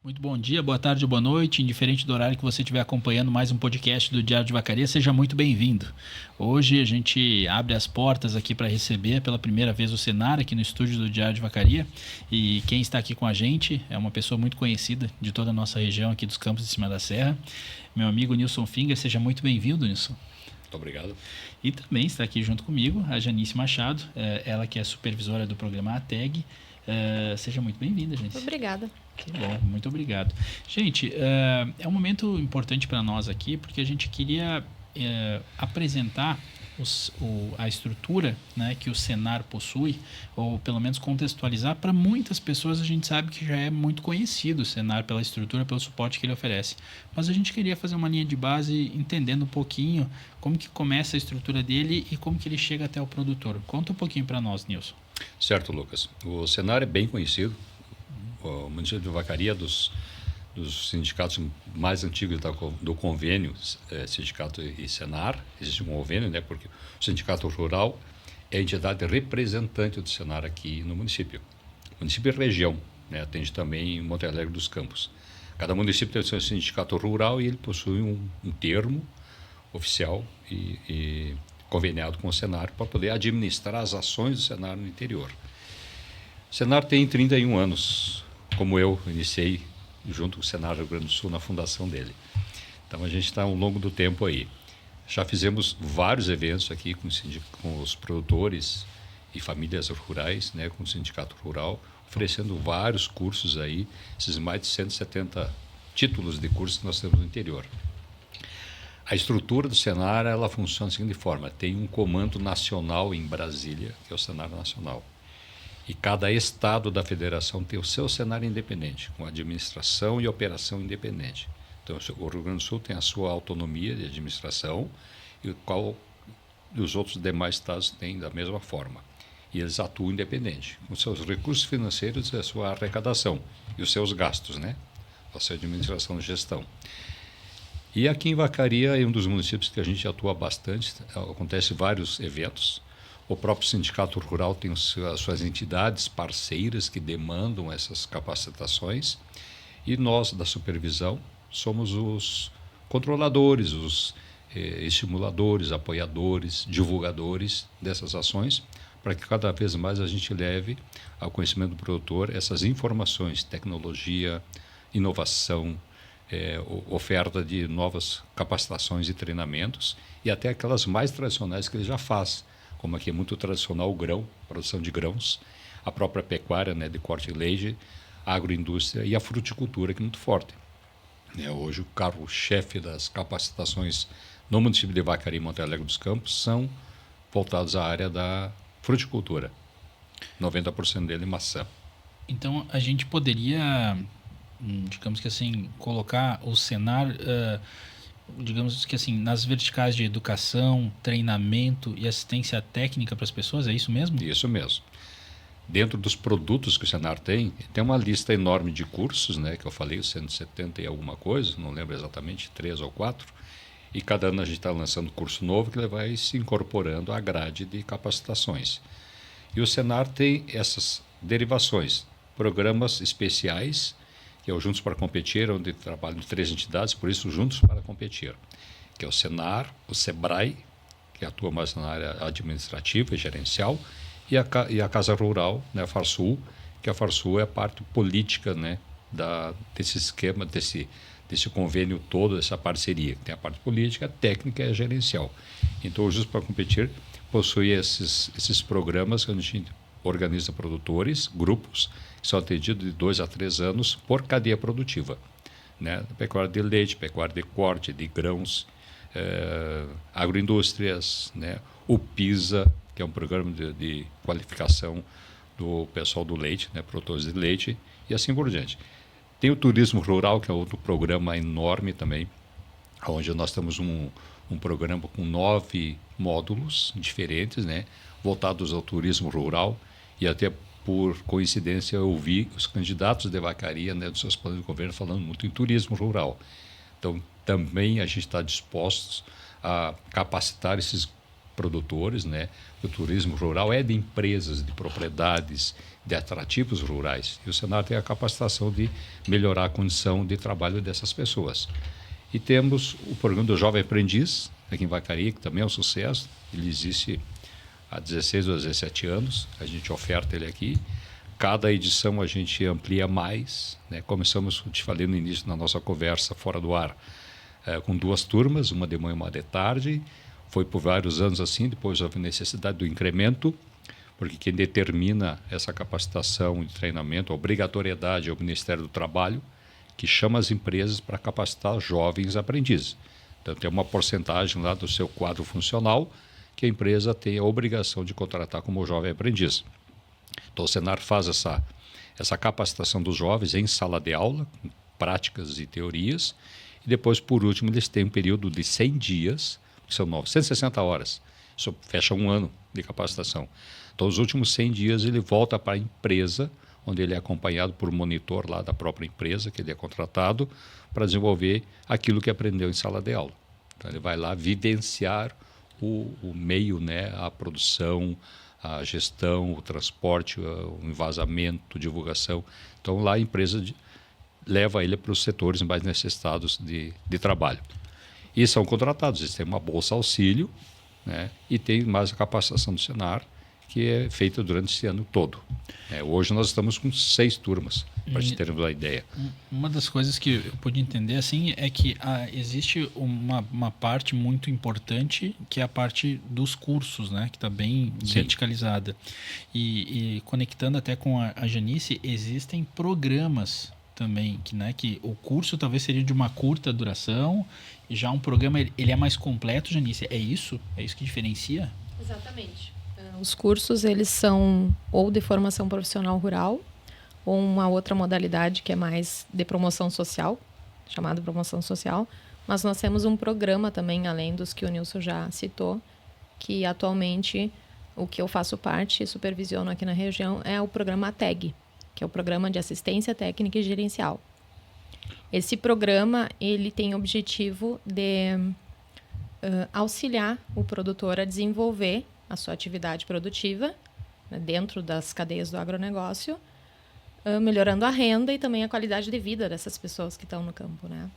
Muito bom dia, boa tarde ou boa noite, indiferente do horário que você estiver acompanhando mais um podcast do Diário de Vacaria, seja muito bem-vindo. Hoje a gente abre as portas aqui para receber pela primeira vez o Senar aqui no estúdio do Diário de Vacaria, e quem está aqui com a gente é uma pessoa muito conhecida de toda a nossa região aqui dos Campos de Cima da Serra, meu amigo Nilson Finger. Seja muito bem-vindo, Nilson. Muito obrigado. E também está aqui junto comigo a Janice Machado, ela que é supervisora do programa ATEG. Seja muito bem-vinda, Janice. Obrigada. Que bom, muito obrigado. Gente, é um momento importante para nós aqui, porque a gente queria apresentar a estrutura, né, que o Senar possui, ou pelo menos contextualizar. Para muitas pessoas a gente sabe que já é muito conhecido o Senar pela estrutura, pelo suporte que ele oferece. Mas a gente queria fazer uma linha de base entendendo um pouquinho como que começa a estrutura dele e como que ele chega até o produtor. Conta um pouquinho para nós, Nilson. Certo, Lucas. O Senar é bem conhecido. O município de Vacaria, dos sindicatos mais antigos do convênio, sindicato e Senar, existe um convênio, né, porque o sindicato rural é a entidade representante do Senar aqui no município. Município e região, né, atende também Monte Alegre dos Campos. Cada município tem o seu sindicato rural e ele possui um termo oficial e conveniado com o Senar para poder administrar as ações do Senar no interior. O Senar tem 31 anos, como eu iniciei junto com o Senar Rio Grande do Sul na fundação dele. Então a gente está ao longo do tempo aí. Já fizemos vários eventos aqui com os produtores e famílias rurais, né, com o sindicato rural, oferecendo vários cursos aí, esses mais de 170 títulos de cursos que nós temos no interior. A estrutura do Senar, ela funciona da seguinte forma: tem um comando nacional em Brasília, que é o Senar Nacional. E cada estado da federação tem o seu Senar independente, com administração e operação independente. Então, o Rio Grande do Sul tem a sua autonomia de administração e os outros demais estados têm da mesma forma. E eles atuam independente, com seus recursos financeiros e a sua arrecadação e os seus gastos, né? A sua administração e gestão. E aqui em Vacaria é um dos municípios que a gente atua bastante, acontece vários eventos. O próprio sindicato rural tem as suas entidades parceiras que demandam essas capacitações, e nós, da supervisão, somos os controladores, os estimuladores, apoiadores, divulgadores dessas ações, para que cada vez mais a gente leve ao conhecimento do produtor essas informações, tecnologia, inovação, oferta de novas capacitações e treinamentos, e até aquelas mais tradicionais que ele já faz, como aqui é muito tradicional o grão, produção de grãos, a própria pecuária, né, de corte e leite, a agroindústria e a fruticultura, que é muito forte. Hoje o carro-chefe das capacitações no município de Vacaria e Monte Alegre dos Campos são voltados à área da fruticultura. 90% dele maçã. Então a gente poderia, digamos que assim, colocar o Senar, digamos que assim, nas verticais de educação, treinamento e assistência técnica para as pessoas, é isso mesmo? Isso mesmo. Dentro dos produtos que o Senar tem uma lista enorme de cursos, né, que eu falei, 170 e alguma coisa, não lembro exatamente, 3 ou 4, e cada ano a gente está lançando curso novo que ele vai se incorporando à grade de capacitações. E o Senar tem essas derivações, programas especiais, que é o Juntos para Competir, onde trabalham 3 entidades, por isso Juntos para Competir, que é o Senar, o Sebrae, que atua mais na área administrativa e gerencial, e a Casa Rural, né, a Farsul, que a Farsul é a parte política, né, desse esquema, desse convênio todo, dessa parceria. Tem a parte política, a técnica e a gerencial. Então o Juntos para Competir possui esses programas que a gente organiza produtores, grupos, que são atendidos de 2 a 3 anos por cadeia produtiva, né? Pecuária de leite, pecuária de corte, de grãos, agroindústrias, né? O PISA, que é um programa de qualificação do pessoal do leite, né? Produtores de leite, e assim por diante. Tem o turismo rural, que é outro programa enorme também, onde nós temos um programa com 9 módulos diferentes, né? Voltados ao turismo rural, e até por coincidência eu ouvi os candidatos de Vacaria, né, dos seus planos de governo, falando muito em turismo rural. Então também a gente está disposto a capacitar esses produtores, né? O turismo rural é de empresas, de propriedades, de atrativos rurais. E o Senar tem a capacitação de melhorar a condição de trabalho dessas pessoas. E temos o programa do Jovem Aprendiz, aqui em Vacaria, que também é um sucesso. Ele existe há 16 ou 17 anos. A gente oferta ele aqui. Cada edição a gente amplia mais, né? Começamos, te falei no início da nossa conversa fora do ar, com 2 turmas, uma de manhã e uma de tarde. Foi por vários anos assim, depois houve necessidade do incremento, porque quem determina essa capacitação e treinamento, a obrigatoriedade é o Ministério do Trabalho, que chama as empresas para capacitar jovens aprendizes. Então, tem uma porcentagem lá do seu quadro funcional que a empresa tem a obrigação de contratar como jovem aprendiz. Então, o Senar faz essa capacitação dos jovens em sala de aula, com práticas e teorias, e depois, por último, eles têm um período de 100 dias, que são 960 horas. Isso fecha um ano de capacitação. Então, os últimos 100 dias, ele volta para a empresa, onde ele é acompanhado por um monitor lá da própria empresa, que ele é contratado, para desenvolver aquilo que aprendeu em sala de aula. Então, ele vai lá vivenciar o meio, né, a produção, a gestão, o transporte, o envasamento, divulgação. Então, lá a empresa leva ele para os setores mais necessitados de trabalho. E são contratados, eles têm uma bolsa auxílio, né, e tem mais a capacitação do Senar, que é feita durante esse ano todo. Hoje nós estamos com 6 turmas, para te termos uma ideia. Uma das coisas que eu pude entender assim é que existe uma parte muito importante, que é a parte dos cursos, né, que está bem verticalizada. E conectando até com a Janice, existem programas também, que o curso talvez seria de uma curta duração, e já um programa ele é mais completo, Janice. É isso? É isso que diferencia? Exatamente. Os cursos, eles são ou de formação profissional rural, ou uma outra modalidade que é mais de promoção social, chamada promoção social. Mas nós temos um programa também, além dos que o Nilson já citou, que atualmente o que eu faço parte e supervisiono aqui na região é o programa TAG, que é o Programa de Assistência Técnica e Gerencial. Esse programa ele tem o objetivo de auxiliar o produtor a desenvolver a sua atividade produtiva, né, dentro das cadeias do agronegócio, melhorando a renda e também a qualidade de vida dessas pessoas que estão no campo, né?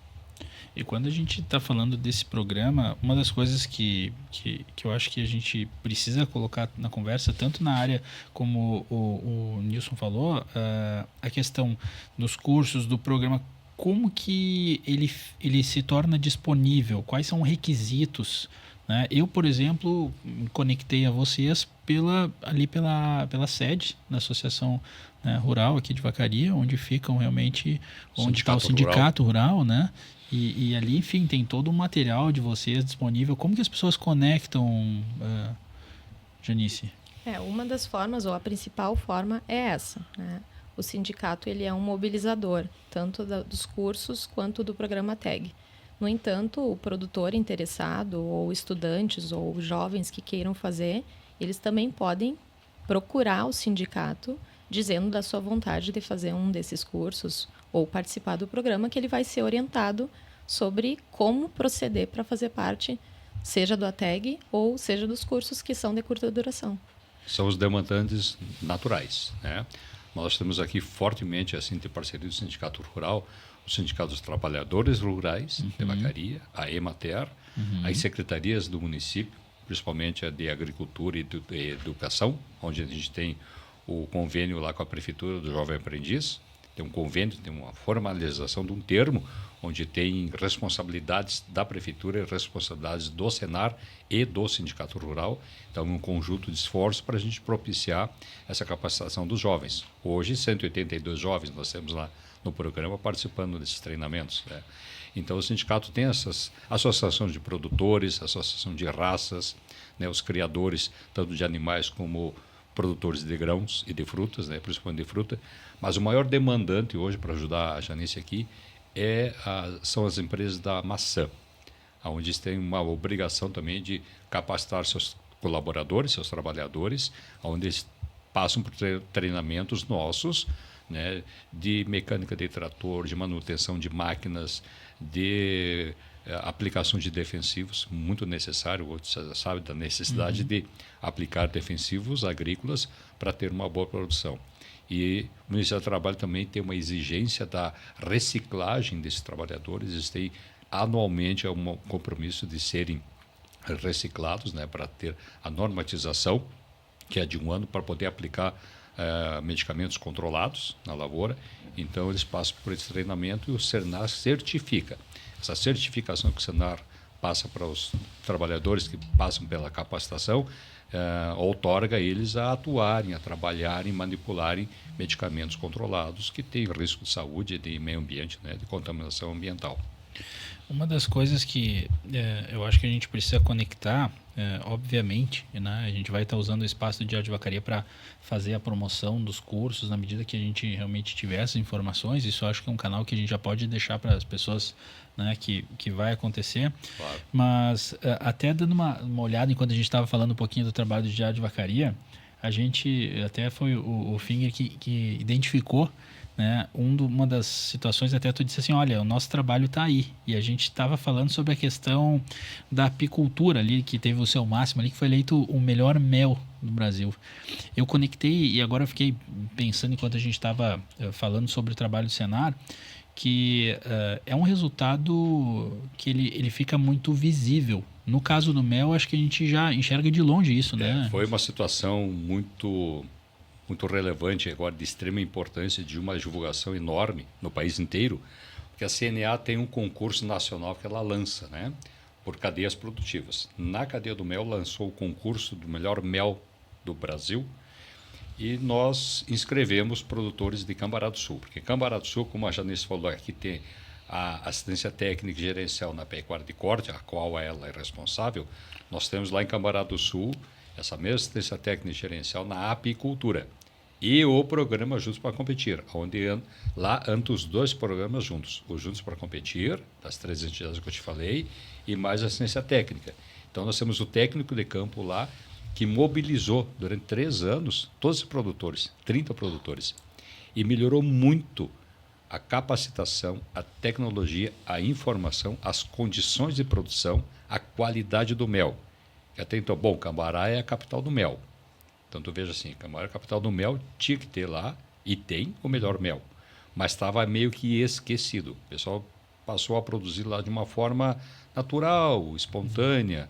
E quando a gente está falando desse programa, uma das coisas que eu acho que a gente precisa colocar na conversa, tanto na área como o Nilson falou, a questão dos cursos, do programa, como que ele se torna disponível, quais são os requisitos, né? Eu, por exemplo, me conectei a vocês pela sede da Associação, né, Rural aqui de Vacaria, onde ficam realmente, onde está o Sindicato Rural, né? E ali, enfim, tem todo o material de vocês disponível. Como que as pessoas conectam, Janice? Uma das formas, ou a principal forma, é essa, né? O sindicato ele é um mobilizador, tanto dos cursos quanto do programa TAG. No entanto, o produtor interessado, ou estudantes, ou jovens que queiram fazer, eles também podem procurar o sindicato, dizendo da sua vontade de fazer um desses cursos ou participar do programa, que ele vai ser orientado sobre como proceder para fazer parte, seja do ATEG ou seja dos cursos que são de curta duração. São os demandantes naturais, né? Nós temos aqui fortemente, assim, de parceria do Sindicato Rural, o Sindicato dos Trabalhadores Rurais de Vacaria, a EMATER, as secretarias do município, principalmente a de Agricultura e de Educação, onde a gente tem o convênio lá com a Prefeitura do Jovem Aprendiz. Tem um convênio, tem uma formalização de um termo, onde tem responsabilidades da Prefeitura e responsabilidades do Senar e do Sindicato Rural. Então, um conjunto de esforços para a gente propiciar essa capacitação dos jovens. Hoje, 182 jovens nós temos lá no programa participando desses treinamentos, né? Então, o sindicato tem essas associações de produtores, associação de raças, né, os criadores, tanto de animais como produtores de grãos e de frutas, né, principalmente de fruta. Mas o maior demandante hoje, para ajudar a Janice aqui, são as empresas da maçã, onde eles têm uma obrigação também de capacitar seus colaboradores, seus trabalhadores, onde eles passam por treinamentos nossos, né, de mecânica de trator, de manutenção de máquinas, de aplicação de defensivos, muito necessário. Você sabe da necessidade de aplicar defensivos agrícolas para ter uma boa produção. E o Ministério do Trabalho também tem uma exigência da reciclagem desses trabalhadores. Eles têm anualmente um compromisso de serem reciclados, né, para ter a normatização, que é de 1 ano, para poder aplicar medicamentos controlados na lavoura. Então, eles passam por esse treinamento e o Senar certifica. Essa certificação que o Senar passa para os trabalhadores que passam pela capacitação, outorga eles a atuarem, a trabalharem, manipularem medicamentos controlados que têm risco de saúde e de meio ambiente, né, de contaminação ambiental. Uma das coisas que eu acho que a gente precisa conectar, obviamente, né, a gente vai estar usando o espaço do Diário de Vacaria para fazer a promoção dos cursos na medida que a gente realmente tiver essas informações. Isso eu acho que é um canal que a gente já pode deixar para as pessoas, né, que vai acontecer. Claro. Mas até dando uma olhada, enquanto a gente estava falando um pouquinho do trabalho do Diário de Vacaria, a gente até foi o Finger que identificou, né, uma das situações, até tu disse assim, olha, o nosso trabalho está aí. E a gente estava falando sobre a questão da apicultura ali, que teve o seu máximo ali, que foi eleito o melhor mel do Brasil. Eu conectei e agora eu fiquei pensando, enquanto a gente estava falando sobre o trabalho do Senar, que é um resultado que ele fica muito visível. No caso do mel, acho que a gente já enxerga de longe isso, né? Foi uma situação muito relevante, agora de extrema importância, de uma divulgação enorme no país inteiro, porque a CNA tem um concurso nacional que ela lança, né, por cadeias produtivas. Na cadeia do mel, lançou o concurso do melhor mel do Brasil e nós inscrevemos produtores de Cambará do Sul, porque Cambará do Sul, como a Janice falou, aqui tem a assistência técnica e gerencial na pecuária de corte, a qual ela é responsável. Nós temos lá em Cambará do Sul essa mesma assistência técnica e gerencial na apicultura. E o programa Juntos para Competir, onde lá andam os 2 programas juntos. O Juntos para Competir, das 3 entidades que eu te falei, e mais a assistência técnica. Então, nós temos o técnico de campo lá, que mobilizou durante 3 anos todos os produtores, 30 produtores, e melhorou muito a capacitação, a tecnologia, a informação, as condições de produção, a qualidade do mel. Até então, bom, Cambará é a capital do mel. Então, tu veja assim, Cambará é a capital do mel, tinha que ter lá, e tem o melhor mel. Mas estava meio que esquecido. O pessoal passou a produzir lá de uma forma natural, espontânea,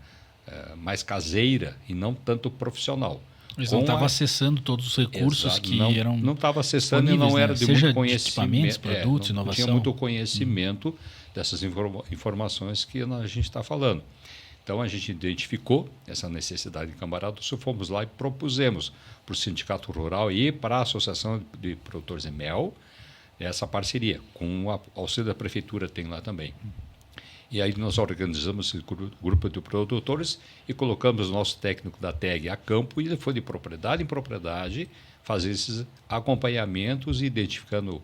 mais caseira e não tanto profissional. Eles não estavam acessando todos os recursos que eram não estava acessando e não era de muito conhecimento. Produtos, inovação. Não tinha muito conhecimento dessas informações que a gente está falando. Então, a gente identificou essa necessidade em Cambará do Sul, fomos lá e propusemos para o Sindicato Rural e para a Associação de Produtores de Mel essa parceria, com o auxílio da Prefeitura, tem lá também. E aí nós organizamos esse grupo de produtores e colocamos o nosso técnico da TEG a campo e ele foi de propriedade em propriedade fazer esses acompanhamentos, identificando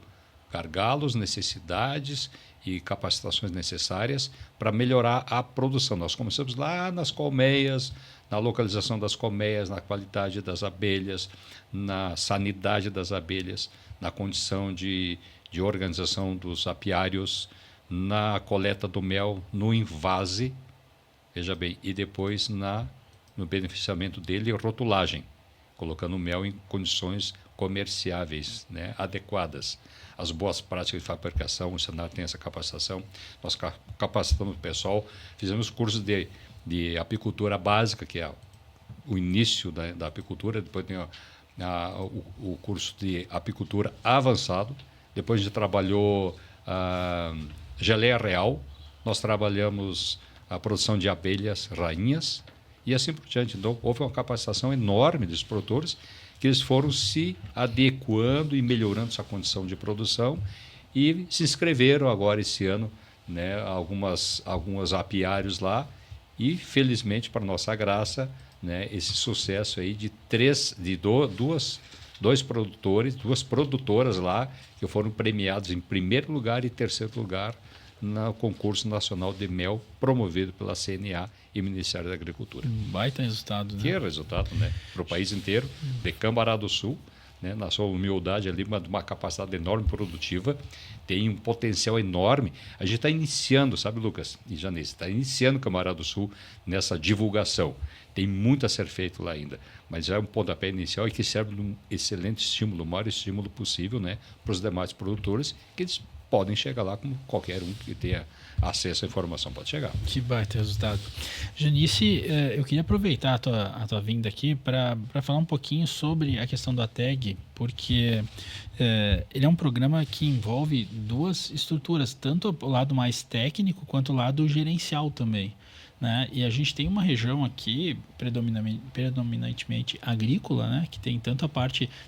gargalos, necessidades e capacitações necessárias para melhorar a produção. Nós começamos lá nas colmeias, na localização das colmeias, na qualidade das abelhas, na sanidade das abelhas, na condição de organização dos apiários, na coleta do mel, no invase, veja bem, e depois no beneficiamento dele, rotulagem, colocando o mel em condições comerciáveis, né, adequadas. As boas práticas de fabricação, o Senar tem essa capacitação, nós capacitamos o pessoal, fizemos cursos de apicultura básica, que é o início da apicultura, depois tem o curso de apicultura avançado, depois a gente trabalhou geleia real, nós trabalhamos a produção de abelhas rainhas e assim por diante. Então, houve uma capacitação enorme dos produtores que eles foram se adequando e melhorando sua condição de produção e se inscreveram agora esse ano, né, alguns apiários lá e, felizmente, para nossa graça, né, esse sucesso aí de duas produtoras lá que foram premiados em primeiro lugar e terceiro lugar no concurso nacional de mel promovido pela CNA e Ministério da Agricultura. Baita resultado, né? Que resultado, né? Para o país inteiro, de Cambará do Sul, né, na sua humildade ali, uma capacidade enorme produtiva, tem um potencial enorme. A gente está iniciando, sabe, Lucas e Janice, está iniciando o Camarada do Sul nessa divulgação. Tem muito a ser feito lá ainda, mas já é um pontapé inicial e que serve de um excelente estímulo, o maior estímulo possível, né, para os demais produtores, que eles podem chegar lá como qualquer um que tenha acesso à informação pode chegar. Que baita resultado. Janice, eu queria aproveitar a tua vinda aqui para falar um pouquinho sobre a questão do ATEG, porque ele é um programa que envolve duas estruturas, tanto o lado mais técnico quanto o lado gerencial também, né? E a gente tem uma região aqui predominantemente agrícola, né? Que tem tanto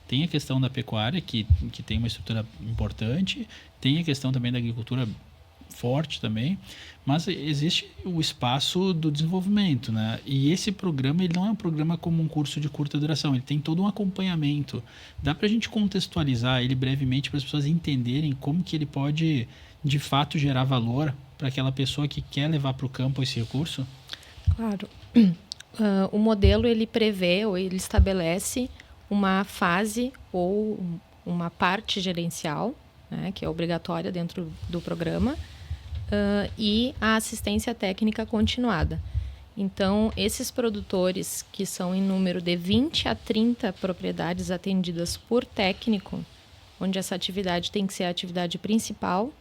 tem a questão da pecuária, que tem uma estrutura importante, tem a questão também da agricultura forte também, mas existe o espaço do desenvolvimento, né? E esse programa, ele não é um programa como um curso de curta duração, ele tem todo um acompanhamento. Dá para a gente contextualizar ele brevemente para as pessoas entenderem como que ele pode, de fato, gerar valor para aquela pessoa que quer levar para o campo esse recurso? Claro. O modelo, ele prevê ou ele estabelece uma fase ou uma parte gerencial, né, que é obrigatória dentro do programa, e a assistência técnica continuada. Então, esses produtores, que são em número de 20 a 30 propriedades atendidas por técnico, onde essa atividade tem que ser a atividade principal,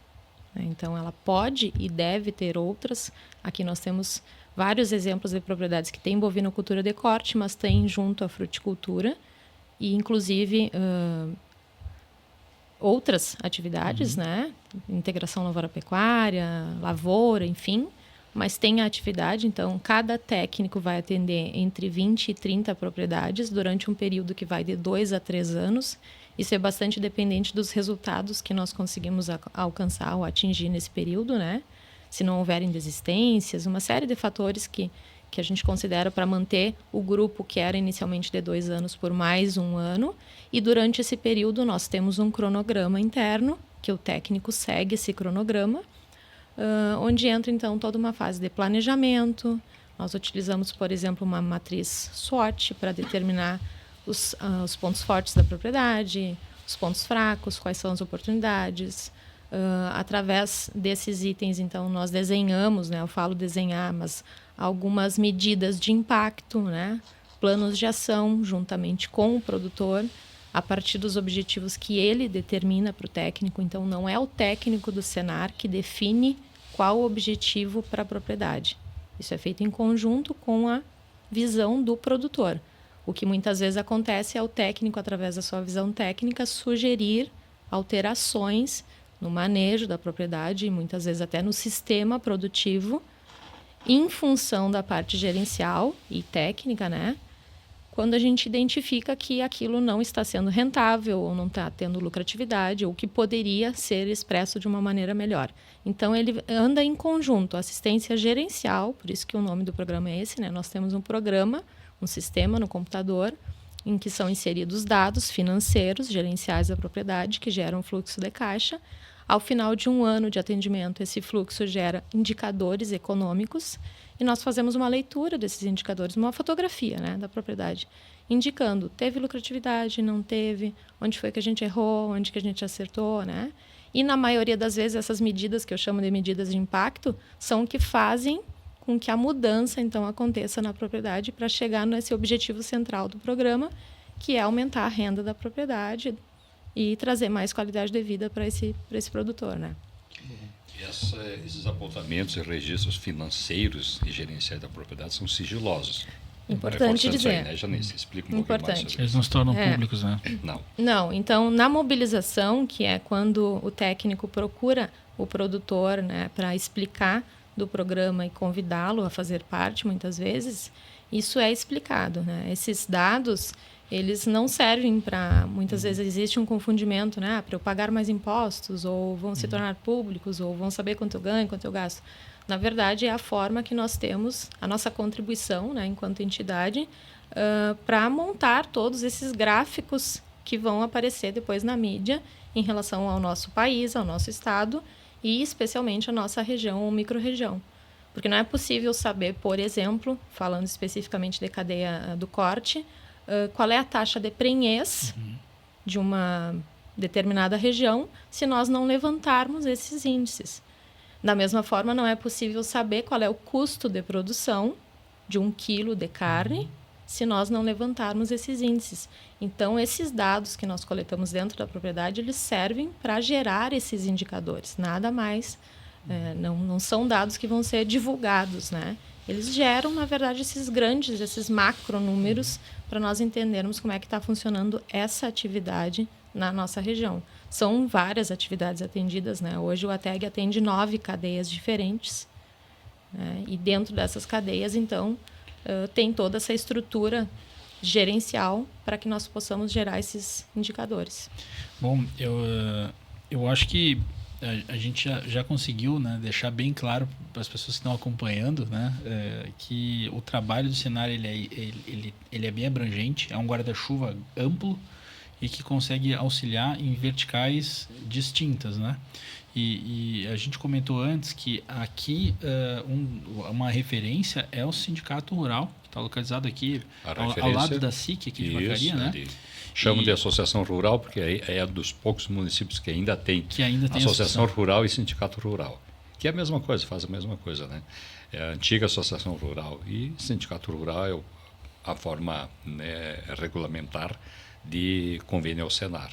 né? Então, ela pode e deve ter outras. Aqui nós temos vários exemplos de propriedades que têm bovinocultura de corte, mas têm junto a fruticultura e, inclusive, outras atividades, né? Integração lavoura-pecuária, lavoura, enfim, mas tem a atividade, então cada técnico vai atender entre 20 e 30 propriedades durante um período que vai de 2 a 3 anos. Isso é bastante dependente dos resultados que nós conseguimos alcançar ou atingir nesse período, né? Se não houverem desistências, uma série de fatores que a gente considera para manter o grupo que era inicialmente de 2 anos por mais um ano. E durante esse período nós temos um cronograma interno, que o técnico segue esse cronograma, onde entra então toda uma fase de planejamento. Nós utilizamos, por exemplo, uma matriz SWOT para determinar os pontos fortes da propriedade, os pontos fracos, quais são as oportunidades. Através desses itens, então, nós desenhamos, né? Eu falo desenhar, mas algumas medidas de impacto, né? Planos de ação juntamente com o produtor, a partir dos objetivos que ele determina para o técnico. Então, não é o técnico do Senar que define qual o objetivo para a propriedade. Isso é feito em conjunto com a visão do produtor. O que muitas vezes acontece é o técnico, através da sua visão técnica, sugerir alterações no manejo da propriedade e muitas vezes até no sistema produtivo, em função da parte gerencial e técnica, né? Quando a gente identifica que aquilo não está sendo rentável ou não está tendo lucratividade ou que poderia ser expresso de uma maneira melhor. Então, ele anda em conjunto, assistência gerencial, por isso que o nome do programa é esse, né? Nós temos um programa, um sistema no computador, em que são inseridos dados financeiros, gerenciais da propriedade, que geram fluxo de caixa. Ao final de um ano de atendimento, esse fluxo gera indicadores econômicos e nós fazemos uma leitura desses indicadores, uma fotografia, né, da propriedade, indicando teve lucratividade, não teve, onde foi que a gente errou, onde que a gente acertou, né? E na maioria das vezes essas medidas, que eu chamo de medidas de impacto, são o que fazem com que a mudança então aconteça na propriedade para chegar nesse objetivo central do programa, que é aumentar a renda da propriedade e trazer mais qualidade de vida para esse produtor, né? Esses apontamentos e registros financeiros e gerenciais da propriedade são sigilosos. Importante dizer. Aí, né, Janice? Explica um pouquinho mais sobre Eles não se tornam públicos, né? Não. Então, na mobilização, que é quando o técnico procura o produtor, né, para explicar do programa e convidá-lo a fazer parte, muitas vezes, isso é explicado, né? Esses dados, eles não servem para... Muitas vezes existe um confundimento, né? Para eu pagar mais impostos, ou vão se tornar públicos, ou vão saber quanto eu ganho, quanto eu gasto. Na verdade, é a forma que nós temos, a nossa contribuição, né, enquanto entidade, para montar todos esses gráficos que vão aparecer depois na mídia em relação ao nosso país, ao nosso estado e especialmente a nossa região ou micro-região. Porque não é possível saber, por exemplo, falando especificamente de cadeia do corte, qual é a taxa de prenhez de uma determinada região se nós não levantarmos esses índices. Da mesma forma, não é possível saber qual é o custo de produção de 1 quilo de carne se nós não levantarmos esses índices. Então, esses dados que nós coletamos dentro da propriedade, eles servem para gerar esses indicadores. Nada mais, não são dados que vão ser divulgados, né? Eles geram, na verdade, esses macronúmeros para nós entendermos como é que está funcionando essa atividade na nossa região. São várias atividades atendidas, né? Hoje o ATEG atende 9 cadeias diferentes, né? E dentro dessas cadeias, então, tem toda essa estrutura gerencial para que nós possamos gerar esses indicadores. Bom, eu acho que a gente já conseguiu, né, deixar bem claro para as pessoas que estão acompanhando, né, que o trabalho do Senar ele é bem abrangente, é um guarda-chuva amplo e que consegue auxiliar em verticais distintas, né? E a gente comentou antes que aqui uma referência é o Sindicato Rural, que está localizado aqui ao lado da SIC, aqui de Vacaria, né? Chamam de Associação Rural, porque é dos poucos municípios que ainda tem Associação Rural e Sindicato Rural. Que é a mesma coisa, faz a mesma coisa, né? É a antiga Associação Rural e Sindicato Rural é a forma, né, regulamentar de convênio ao Senar.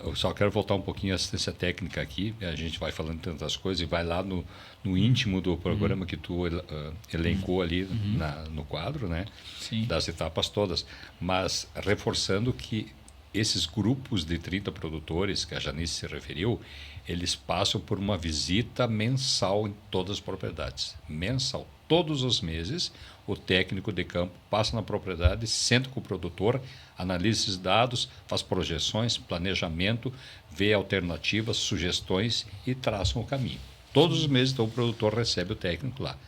Eu só quero voltar um pouquinho à assistência técnica aqui. A gente vai falando tantas coisas e vai lá no íntimo do programa que tu elencou ali no quadro, né? Sim. Das etapas todas. Mas reforçando que esses grupos de 30 produtores que a Janice se referiu, eles passam por uma visita mensal em todas as propriedades. Mensal. Todos os meses, o técnico de campo passa na propriedade, senta com o produtor, analisa esses dados, faz projeções, planejamento, vê alternativas, sugestões e traça um caminho. Todos os meses, então, o produtor recebe o técnico lá,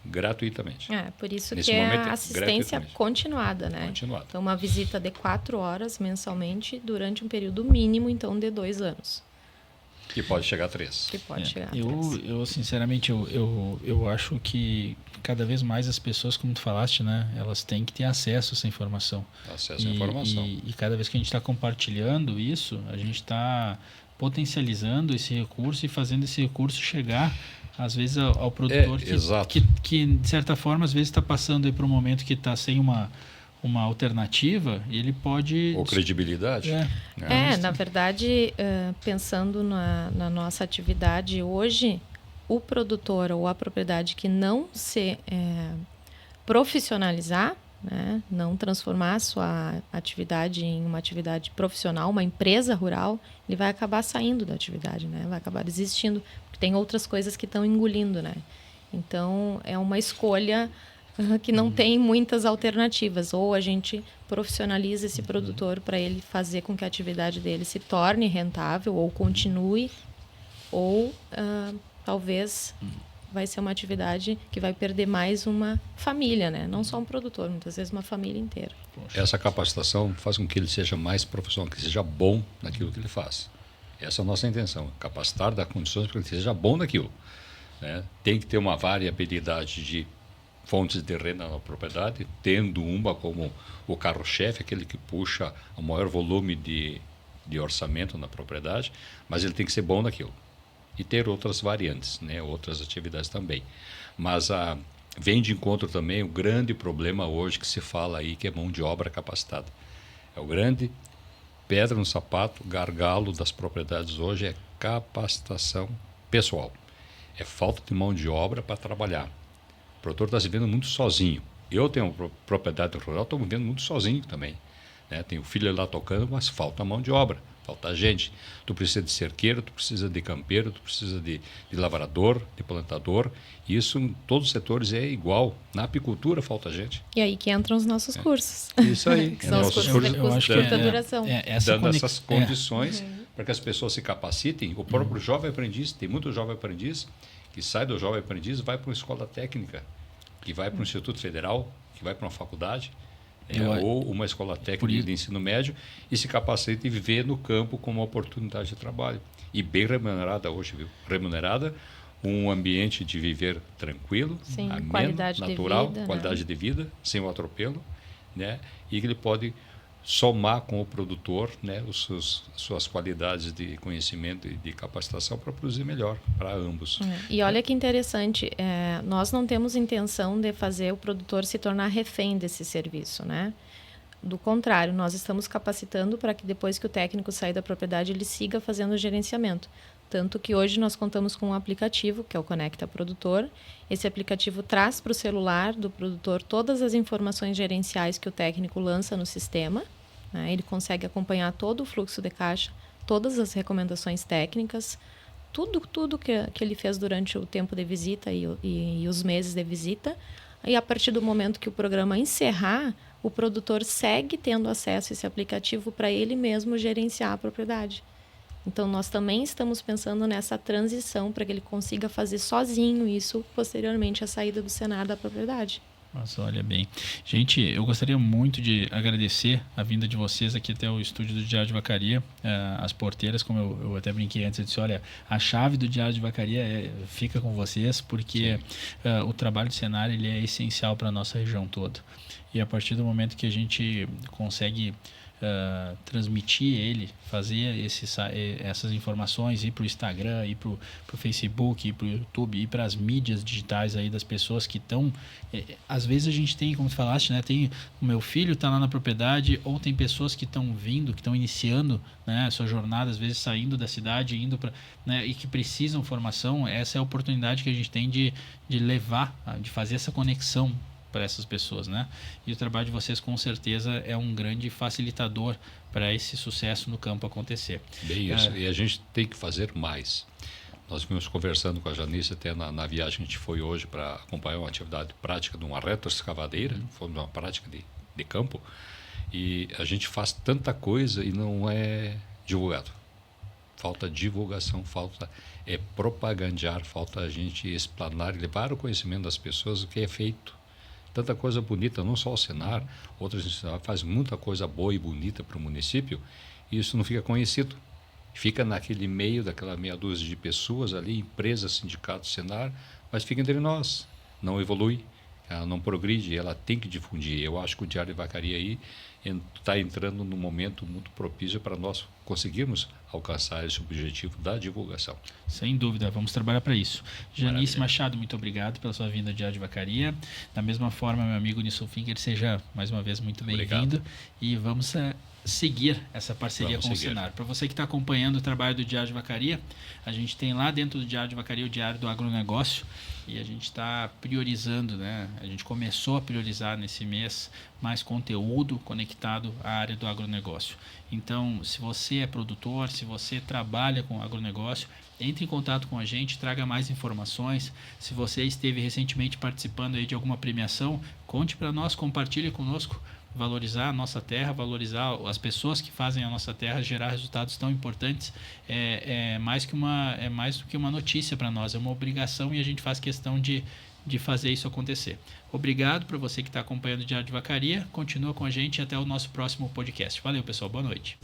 gratuitamente. Por isso Nesse que momento, é assistência continuada, né? Continuada. Então, uma visita de 4 horas mensalmente durante um período mínimo, então, de 2 anos. Que pode chegar a 3. Que pode chegar a 3. Eu sinceramente, eu acho que cada vez mais as pessoas, como tu falaste, né, elas têm que ter acesso a essa informação. Acesso à informação. E cada vez que a gente está compartilhando isso, a gente está potencializando esse recurso e fazendo esse recurso chegar, às vezes, ao produtor que, de certa forma, às vezes está passando aí por um momento que está sem uma alternativa, ele pode... Ou credibilidade. Na verdade, pensando na nossa atividade hoje, o produtor ou a propriedade que não se profissionalizar, né, não transformar a sua atividade em uma atividade profissional, uma empresa rural, ele vai acabar saindo da atividade, né, vai acabar desistindo, porque tem outras coisas que estão engolindo, né? Então, é uma escolha que não tem muitas alternativas. Ou a gente profissionaliza esse produtor para ele fazer com que a atividade dele se torne rentável ou continue, ou talvez vai ser uma atividade que vai perder mais uma família, né? Não só um produtor, muitas vezes uma família inteira. Essa capacitação faz com que ele seja mais profissional, que seja bom naquilo que ele faz. Essa é a nossa intenção, capacitar, dar condições para que ele seja bom naquilo, né? Tem que ter uma variabilidade de fontes de renda na propriedade, tendo uma como o carro-chefe, aquele que puxa o maior volume de orçamento na propriedade, mas ele tem que ser bom naquilo. E ter outras variantes, né? Outras atividades também. Mas vem de encontro também o grande problema hoje que se fala aí, que é mão de obra capacitada. É o grande pedra no sapato, gargalo das propriedades hoje, é capacitação pessoal. É falta de mão de obra para trabalhar. O produtor está se vendo muito sozinho. Eu tenho uma propriedade rural, estou me vendo muito sozinho também, né? Tenho filho lá tocando, mas falta mão de obra, falta gente. Tu precisa de cerqueiro, tu precisa de campeiro, tu precisa de lavrador, de plantador. Isso em todos os setores é igual. Na apicultura falta gente. E aí que entram os nossos cursos. Isso aí. Que são os cursos de curta duração. Dando essas condições para que as pessoas se capacitem. O próprio jovem aprendiz, tem muito jovem aprendiz que sai do jovem aprendiz e vai para uma escola técnica, que vai para um instituto federal, que vai para uma faculdade, ou uma escola técnica de ensino médio e se capacita e viver no campo como uma oportunidade de trabalho. E bem remunerada hoje, viu? Remunerada, um ambiente de viver tranquilo, ameno, natural, qualidade de vida, sem o atropelo, né? E que ele pode somar com o produtor, né, suas qualidades de conhecimento e de capacitação para produzir melhor para ambos. E olha que interessante, nós não temos intenção de fazer o produtor se tornar refém desse serviço, né? Do contrário, nós estamos capacitando para que depois que o técnico sair da propriedade, ele siga fazendo o gerenciamento. Tanto que hoje nós contamos com um aplicativo, que é o Conecta Produtor. Esse aplicativo traz para o celular do produtor todas as informações gerenciais que o técnico lança no sistema. Né? Ele consegue acompanhar todo o fluxo de caixa, todas as recomendações técnicas, tudo que ele fez durante o tempo de visita e os meses de visita. E a partir do momento que o programa encerrar, o produtor segue tendo acesso a esse aplicativo para ele mesmo gerenciar a propriedade. Então, nós também estamos pensando nessa transição para que ele consiga fazer sozinho isso posteriormente à saída do Senar da propriedade. Nossa, olha bem. Gente, eu gostaria muito de agradecer a vinda de vocês aqui até o estúdio do Diário de Vacaria. As porteiras, como eu até brinquei antes, eu disse, olha, a chave do Diário de Vacaria fica com vocês, porque o trabalho do Senar ele é essencial para a nossa região toda. E a partir do momento que a gente consegue transmitir ele, fazer essas informações, ir para o Instagram, ir para o Facebook, ir para o YouTube, ir para as mídias digitais aí das pessoas que estão... às vezes a gente tem, como tu falaste, né, tem o meu filho está lá na propriedade, ou tem pessoas que estão vindo, que estão iniciando, né, a sua jornada, às vezes saindo da cidade, indo para, né, e que precisam formação. Essa é a oportunidade que a gente tem de levar, de fazer essa conexão para essas pessoas, né? E o trabalho de vocês com certeza é um grande facilitador para esse sucesso no campo acontecer. Bem isso, e a gente tem que fazer mais. Nós vimos conversando com a Janice até na viagem que a gente foi hoje para acompanhar uma atividade prática de uma retroescavadeira, foi uma prática de campo, e a gente faz tanta coisa e não é divulgado. Falta divulgação, falta propagandear, falta a gente explanar e levar o conhecimento das pessoas do que é feito. Tanta coisa bonita, não só o Senar, outras instituições faz muita coisa boa e bonita para o município, e isso não fica conhecido. Fica naquele meio daquela meia dúzia de pessoas ali, empresas, sindicatos, Senar, mas fica entre nós, não evolui, ela não progride, ela tem que difundir. Eu acho que o Diário de Vacaria aí está entrando num momento muito propício para nós conseguirmos alcançar esse objetivo da divulgação. Sem dúvida, vamos trabalhar para isso. Janice Maravilha. Machado, muito obrigado pela sua vinda ao Diário de Vacaria. Da mesma forma, meu amigo Nilson Finger, seja mais uma vez muito bem-vindo. E vamos seguir essa parceria com o Senar. Para você que está acompanhando o trabalho do Diário de Vacaria, a gente tem lá dentro do Diário de Vacaria o Diário do Agronegócio, e a gente está priorizando, né? A gente começou a priorizar nesse mês mais conteúdo conectado à área do agronegócio. Então, se você é produtor, se você trabalha com agronegócio, entre em contato com a gente, traga mais informações. Se você esteve recentemente participando aí de alguma premiação, conte para nós, compartilhe conosco. Valorizar a nossa terra, valorizar as pessoas que fazem a nossa terra, gerar resultados tão importantes, é mais do que uma notícia para nós, é uma obrigação, e a gente faz questão de fazer isso acontecer. Obrigado para você que está acompanhando o Diário de Vacaria, continua com a gente até o nosso próximo podcast. Valeu, pessoal, boa noite.